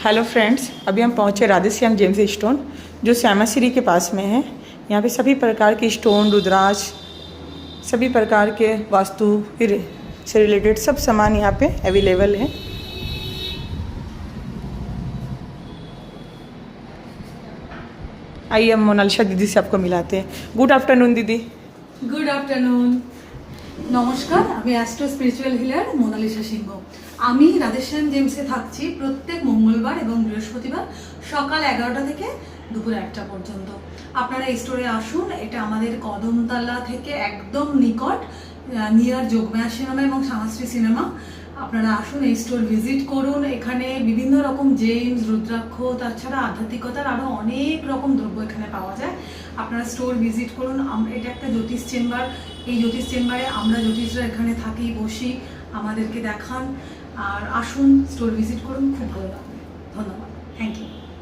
Hello friends, अभी हम पहुंचे राधेश्याम जेम्स स्टोन जो श्यामाश्री के पास में है। यहाँ पे सभी प्रकार के स्टोन, रुद्राक्ष, सभी प्रकार के वास्तु फिर से रिलेटेड सब सामान यहाँ पे अवेलेबल है। आइए हम मोनालिसा दीदी से आपको मिलाते हैं। गुड आफ्टरनून दीदी। Good afternoon. नमस्कार, আমি অ্যাস্ট্রো স্পিরিচুয়াল হিলার মোনালিসা সিংহ। আমি রাধেশ্যাম জেমসে থাকছি প্রত্যেক মঙ্গলবার এবং বৃহস্পতিবার সকাল 11টা থেকে দুপুর 1টা পর্যন্ত। আপনারা এই স্টোরে আসুন। এটা আমাদের কদমতলা থেকে একদম নিকট, নিয়ার যোগমায়া সিনেমা এবং শ্যামাশ্রী সিনেমা। আপনারা আসুন, এই স্টোর ভিজিট করুন। এখানে বিভিন্ন রকম জেমস, রুদ্রাক্ষ, তাছাড়া আধ্যাত্মিকতার আরও অনেক রকম দ্রব্য এখানে পাওয়া যায়। আপনারা স্টোর ভিজিট করুন। এটা একটা জ্যোতিষ চেম্বার। এই জ্যোতিষ চেম্বারে আমরা জ্যোতিষরা এখানে থাকি, বসি, আমাদেরকে দেখান। আর আসুন, স্টোর ভিজিট করুন, খুব ভালো লাগবে।